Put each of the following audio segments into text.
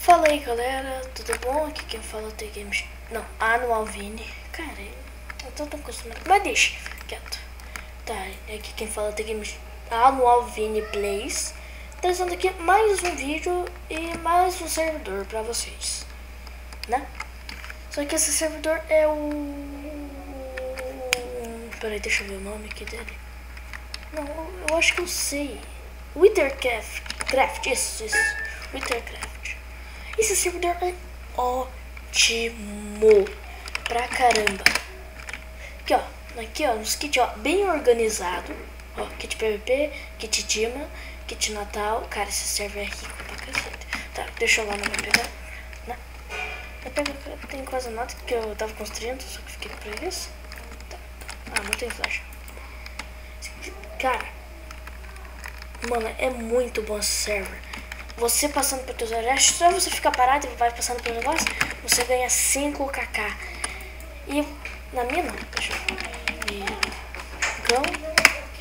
Fala aí galera, tudo bom? Aqui quem fala é o The Games. Não, Anualvini. Cara, eu tô tão acostumado. Mas deixa, quieto. Tá, aqui quem fala é o The Games Anualvini Plays. Trazendo aqui mais um vídeo e mais um servidor pra vocês, né? Só que esse servidor é o... Peraí, deixa eu ver o nome aqui dele. Não, eu acho que eu sei. Withercraft, isso. Withercraft. Esse servidor é ótimo pra caramba. Aqui ó, nos kits, ó, bem organizado. Ó, kit PVP, kit Dima, kit Natal. Cara, esse server é rico pra cacete. Tá, deixa eu lá, não vai pegar, né? Eu tenho quase nada que eu tava construindo, só que fiquei por isso. Tá. Ah, não tem flash. Cara, mano, é muito bom esse server. Você passando por teus arestos, só você ficar parado e vai passando pelo negócio, você ganha 5 kk. E na minha não, deixa eu ver.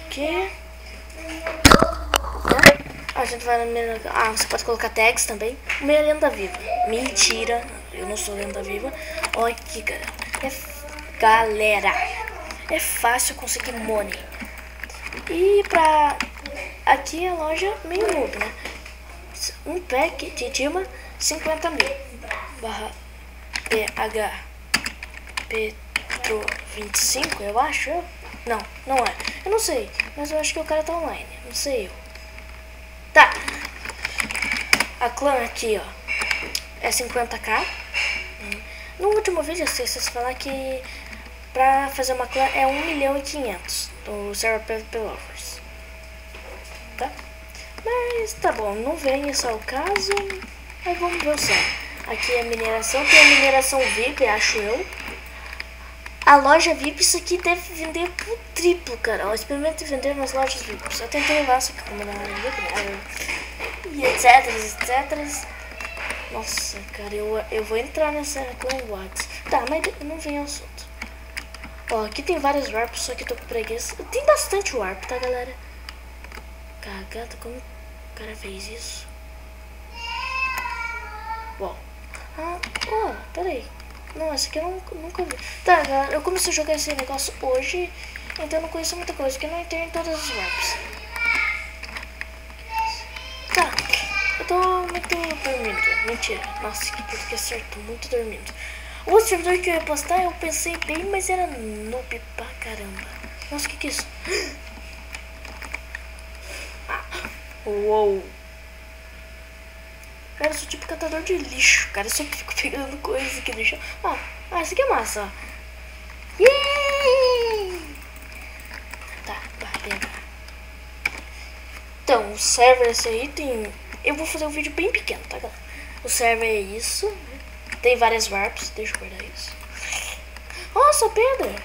Que? A gente vai na minha. Ah, você pode colocar tags também. Minha lenda viva. Mentira, eu não sou lenda viva. Olha aqui, cara. Galera, é fácil conseguir money. E pra... Aqui a loja meio noob, né? Um pack de Dima 50 mil barra PH Petro 25, eu acho. Não é. Eu não sei, mas eu acho que o cara tá online. Não sei eu. Tá. A clã aqui, ó, é 50k. No último vídeo eu sei vocês falaram que pra fazer uma clã é 1.500.000 do server PVP Lovers. Tá? Mas tá bom, não vem isso ao caso. Mas vamos ver o céu. Aqui é mineração, tem a mineração VIP, acho eu. A loja VIP, isso aqui deve vender por triplo, cara. Eu experimento vender nas lojas VIP. Só tentei lá, só que como não é e etc. Nossa, cara, eu vou entrar nessa com o Whats. Tá, mas não vem ao assunto. Ó, aqui tem vários warps, só que eu tô com preguiça. Tem bastante warp, tá, galera? Cagada, como o cara fez isso? Uau. Ah, ó, peraí. Não, essa aqui eu nunca vi. Tá, galera, eu comecei a jogar esse negócio hoje, então eu não conheço muita coisa, porque eu não entendo todas as warps. Tá, eu tô muito dormindo. Mentira, nossa, que português certo, muito dormindo. O outro servidor que eu ia postar, eu pensei bem, mas era noob pra caramba. Nossa, que é isso? Uou. Cara, eu sou tipo catador de lixo, cara. Eu sempre fico pegando coisas aqui no chão. Ah, isso aqui é massa, ó. Yay! Tá, pega. Então, o server é esse aí, tem... Eu vou fazer um vídeo bem pequeno, tá, galera? O server é isso. Tem várias warps, deixa eu guardar isso. Nossa, pedra!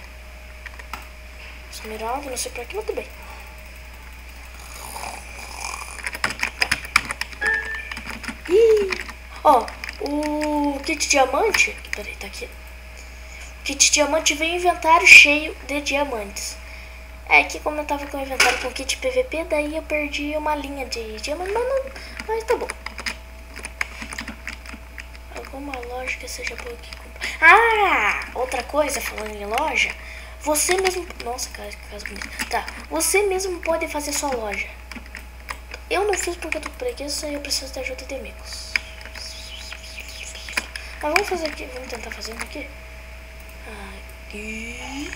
Esmeralda, não sei pra que, mas tudo bem. Ó, o kit diamante, peraí, tá aqui. O kit diamante vem inventário cheio de diamantes. É que como eu tava com o inventário com kit PVP, daí eu perdi uma linha de diamante, mas tá bom. Alguma loja que seja boa aqui. Ah, outra coisa, falando em loja, você mesmo... Nossa, cara, que casa bonita. Tá, você mesmo pode fazer sua loja. Eu não fiz porque eu tô com preguiça e eu preciso da ajuda de amigos. Mas vamos fazer aqui, vamos tentar fazer aqui. Aqui.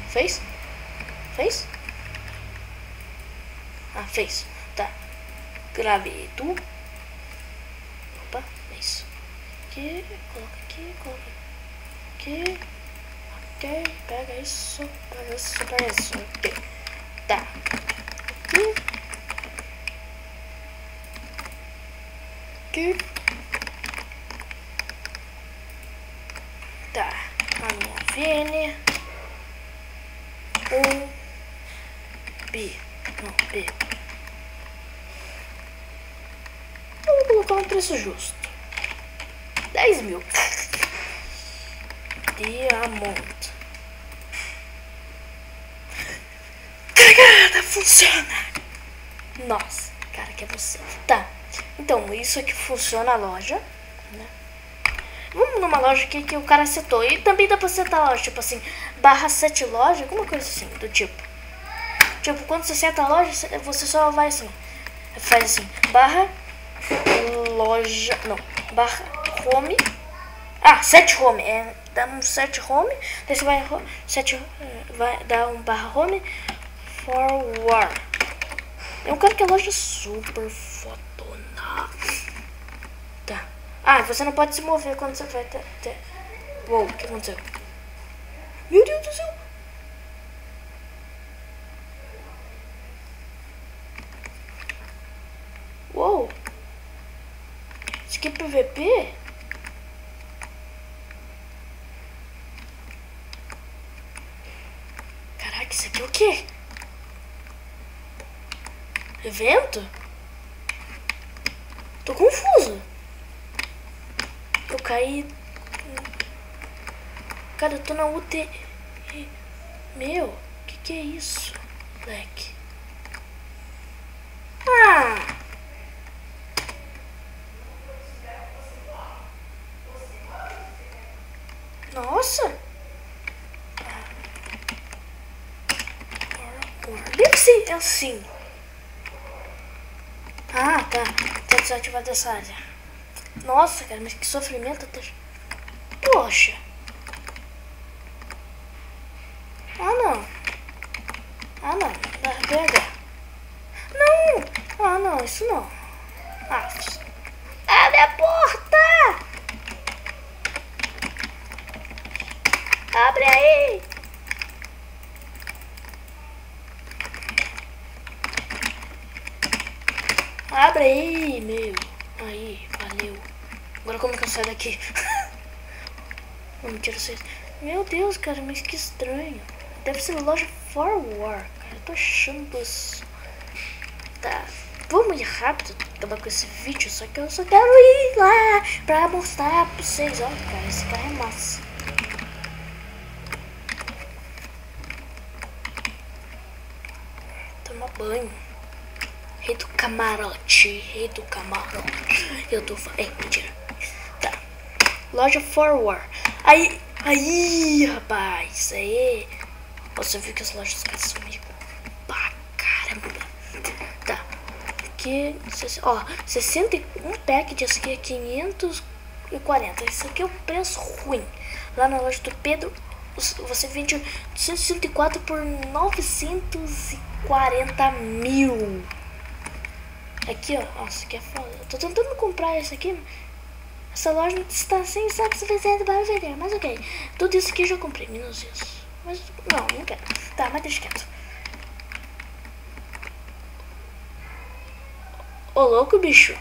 Fez? Fez? Ah, fez. Tá. Graveto. Opa, é isso. Aqui, coloca aqui, coloca aqui. Ok, pega isso, pega isso, pega isso. Ok. Tá. Aqui. Aqui. Tá, Anualvini. B. Eu vou colocar um preço justo. 10 mil. Diamante. Cagada, funciona. Nossa, cara, que é você. Tá. Então, isso aqui funciona a loja, né? Vamos numa loja aqui que o cara setou. E também dá pra setar a loja, tipo assim, /set loja, alguma coisa assim, do tipo. Tipo, quando você seta a loja, você só vai assim. Faz assim, /loja, não, /home. Ah, set home, dá um set home, daí você vai dar um /home forward. Eu quero que a loja super fodona. Tá. Ah, você não pode se mover quando você vai ter. Uou, o que aconteceu? Meu Deus do céu! Uou! Isso aqui é PVP? Caraca, isso aqui é o quê? Evento? Tô confuso. Eu caí. Cara, eu tô na UTI. Meu, que é isso, moleque? Ah! Nossa! Deve ser assim. Ah, tá. Tá desativada essa área. Nossa, cara, mas que sofrimento. Poxa. Ah, não. Ah, não. Dá PH. Não. Ah, não. Isso não. Ah. Abre a porta. Abre aí. Abre aí, meu. Aí, valeu. Agora como que eu saio daqui? Não me tira vocês. Meu Deus, cara, mas que estranho. Deve ser loja forward, cara. Eu tô achando isso. Tá. Vamos ir rápido acabar com esse vídeo. Só que eu só quero ir lá pra mostrar pra vocês. Olha, cara, esse carro é massa. Tomar banho. Rei do camarote. Rei do camarote. Eu tô falando. Mentira. Tá. Loja forward. Aí, rapaz. Aí. Você viu que as lojas são meio pra caramba. Tá. Aqui. Ó, 61 pack de aqui é 540. Isso aqui é o preço ruim. Lá na loja do Pedro, você vende 164 por 940 mil. Aqui, ó. Nossa, que é foda. Eu tô tentando comprar isso aqui. Essa loja está sem saco suficiente para vender. Mas ok. Tudo isso aqui eu já comprei. Menos isso. Mas não quero. Tá, mas deixa quieto. Ô, louco, bicho.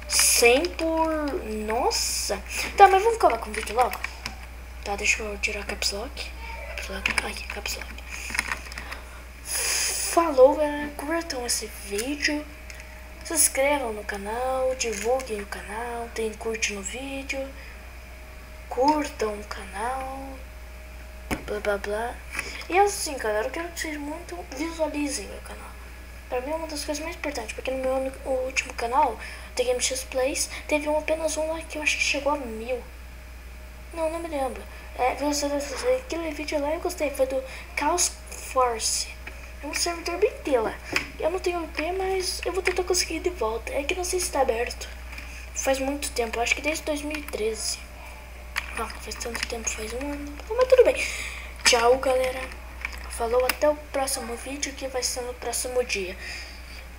100 por... Nossa. Tá, mas vamos acabar com o vídeo logo. Tá, deixa eu tirar a caps lock. Aqui, caps lock. Falou, galera. Curtam esse vídeo. Se inscrevam no canal, divulguem o canal, deem curte no vídeo, curtam o canal, blá blá blá. E assim, galera, eu quero que vocês muito visualizem meu canal. Pra mim é uma das coisas mais importantes, porque no meu último canal, The Game X Plays, teve apenas um lá que eu acho que chegou a 1000. Não me lembro. Aquele vídeo lá eu gostei, foi do Chaos Force. É um servidor bem tela. Eu não tenho IP, mas eu vou tentar conseguir de volta. É que não sei se está aberto. Faz muito tempo, acho que desde 2013. Não, faz tanto tempo, faz um ano. Mas tudo bem. Tchau, galera. Falou, até o próximo vídeo, que vai ser no próximo dia.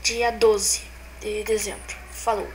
Dia 12 de dezembro. Falou.